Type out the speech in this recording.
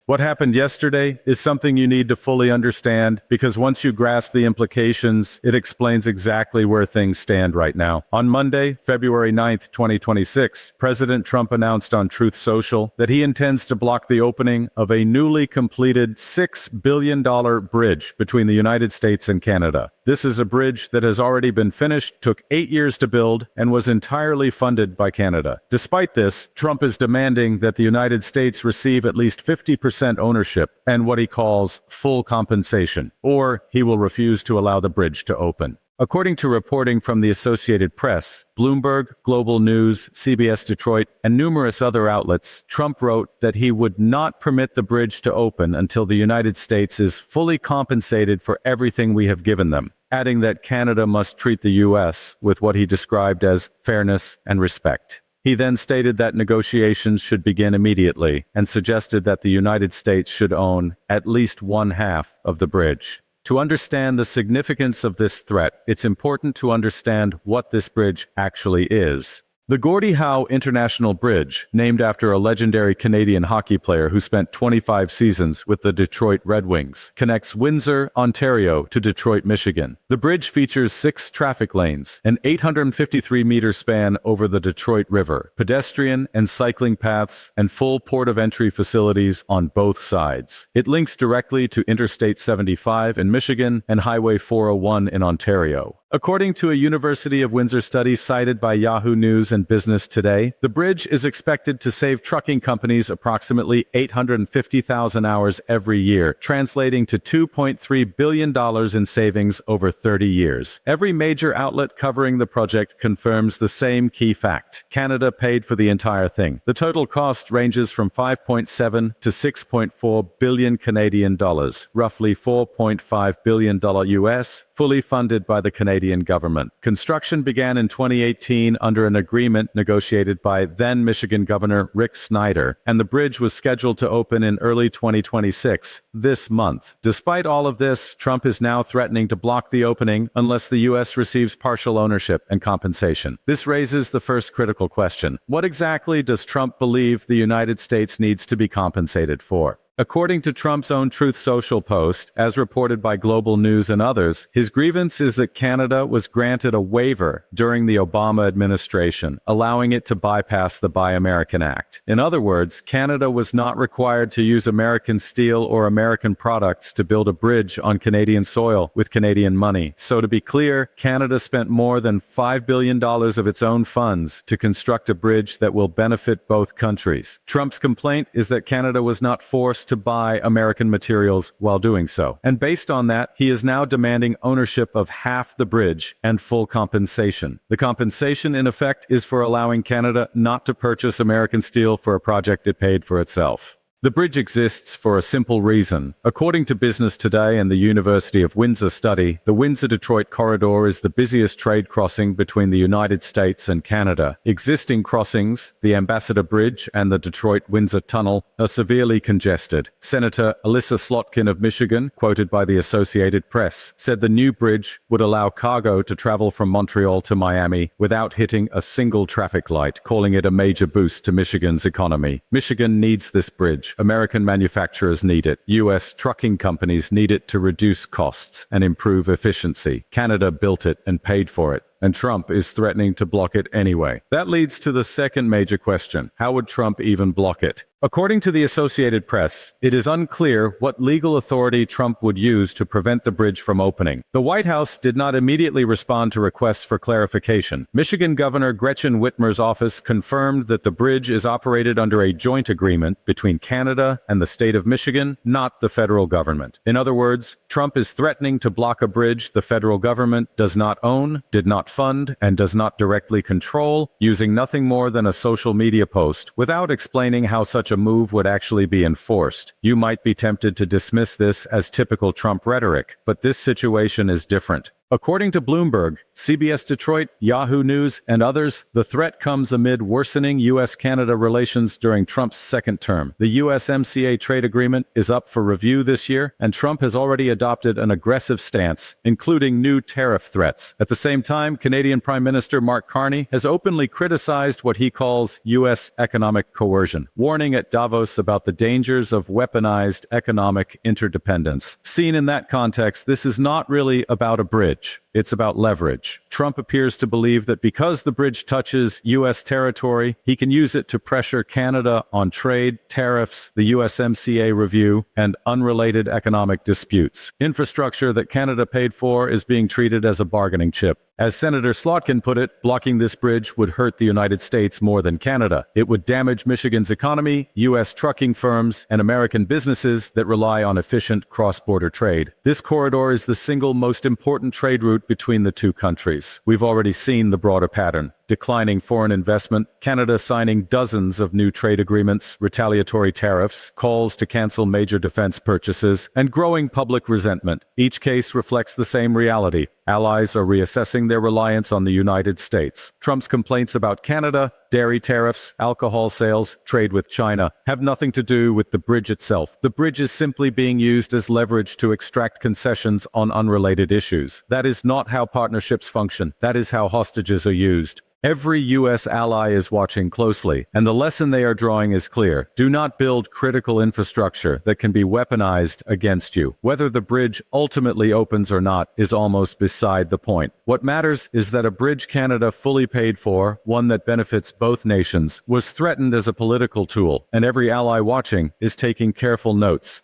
What happened yesterday is something you need to fully understand because once you grasp the implications, it explains exactly where things stand right now. On Monday, February 9th, 2026, President Trump announced on Truth Social that he intends to block the opening of a newly completed $6 billion bridge between the United States and Canada. This is a bridge that has already been finished, took 8 years to build, and was entirely funded by Canada. Despite this, Trump is demanding that the United States receive at least 50% ownership and what he calls full compensation, or he will refuse to allow the bridge to open. According to reporting from the Associated Press, Bloomberg, Global News, CBS Detroit, and numerous other outlets, Trump wrote that he would not permit the bridge to open until the United States is fully compensated for everything we have given them, adding that Canada must treat the U.S. with what he described as fairness and respect. He then stated that negotiations should begin immediately and suggested that the United States should own at least one half of the bridge. To understand the significance of this threat, it's important to understand what this bridge actually is. The Gordie Howe International Bridge, named after a legendary Canadian hockey player who spent 25 seasons with the Detroit Red Wings, connects Windsor, Ontario to Detroit, Michigan. The bridge features 6 traffic lanes, an 853-meter span over the Detroit River, pedestrian and cycling paths, and full port of entry facilities on both sides. It links directly to Interstate 75 in Michigan and Highway 401 in Ontario. According to a University of Windsor study cited by Yahoo News and Business Today, the bridge is expected to save trucking companies approximately 850,000 hours every year, translating to $2.3 billion in savings over 30 years. Every major outlet covering the project confirms the same key fact. Canada paid for the entire thing. The total cost ranges from 5.7 to 6.4 billion Canadian dollars, roughly $4.5 billion US, fully funded by the Canadian government. Construction began in 2018 under an agreement negotiated by then Michigan Governor Rick Snyder, and the bridge was scheduled to open in early 2026, this month. Despite all of this, Trump is now threatening to block the opening unless the U.S. receives partial ownership and compensation. This raises the first critical question. What exactly does Trump believe the United States needs to be compensated for? According to Trump's own Truth Social post, as reported by Global News and others, his grievance is that Canada was granted a waiver during the Obama administration, allowing it to bypass the Buy American Act. In other words, Canada was not required to use American steel or American products to build a bridge on Canadian soil with Canadian money. So to be clear, Canada spent more than $5 billion of its own funds to construct a bridge that will benefit both countries. Trump's complaint is that Canada was not forced to buy American materials while doing so. And based on that, he is now demanding ownership of half the bridge and full compensation. The compensation, in effect, is for allowing Canada not to purchase American steel for a project it paid for itself. The bridge exists for a simple reason. According to Business Today and the University of Windsor study, the Windsor-Detroit corridor is the busiest trade crossing between the United States and Canada. Existing crossings, the Ambassador Bridge and the Detroit-Windsor Tunnel, are severely congested. Senator Alyssa Slotkin of Michigan, quoted by the Associated Press, said the new bridge would allow cargo to travel from Montreal to Miami without hitting a single traffic light, calling it a major boost to Michigan's economy. Michigan needs this bridge. American manufacturers need it. U.S. trucking companies need it to reduce costs and improve efficiency. Canada built it and paid for it, and Trump is threatening to block it anyway. That leads to the second major question. How would Trump even block it? According to the Associated Press, it is unclear what legal authority Trump would use to prevent the bridge from opening. The White House did not immediately respond to requests for clarification. Michigan Governor Gretchen Whitmer's office confirmed that the bridge is operated under a joint agreement between Canada and the state of Michigan, not the federal government. In other words, Trump is threatening to block a bridge the federal government does not own, did not fund, and does not directly control, using nothing more than a social media post, without explaining how such a move would actually be enforced. You might be tempted to dismiss this as typical Trump rhetoric, but this situation is different. According to Bloomberg, CBS Detroit, Yahoo News, and others, the threat comes amid worsening U.S.-Canada relations during Trump's second term. The USMCA trade agreement is up for review this year, and Trump has already adopted an aggressive stance, including new tariff threats. At the same time, Canadian Prime Minister Mark Carney has openly criticized what he calls U.S. economic coercion, warning at Davos about the dangers of weaponized economic interdependence. Seen in that context, this is not really about a bridge. It's about leverage. Trump appears to believe that because the bridge touches U.S. territory, he can use it to pressure Canada on trade, tariffs, the USMCA review, and unrelated economic disputes. Infrastructure that Canada paid for is being treated as a bargaining chip. As Senator Slotkin put it, blocking this bridge would hurt the United States more than Canada. It would damage Michigan's economy, U.S. trucking firms, and American businesses that rely on efficient cross-border trade. This corridor is the single most important trade route between the two countries. We've already seen the broader pattern. Declining foreign investment, Canada signing dozens of new trade agreements, retaliatory tariffs, calls to cancel major defense purchases, and growing public resentment. Each case reflects the same reality. Allies are reassessing their reliance on the United States. Trump's complaints about Canada, dairy tariffs, alcohol sales, trade with China, have nothing to do with the bridge itself. The bridge is simply being used as leverage to extract concessions on unrelated issues. That is not how partnerships function. That is how hostages are used. Every U.S. ally is watching closely, and the lesson they are drawing is clear. Do not build critical infrastructure that can be weaponized against you. Whether the bridge ultimately opens or not is almost beside the point. What matters is that a bridge Canada fully paid for, one that benefits both nations, was threatened as a political tool, and every ally watching is taking careful notes.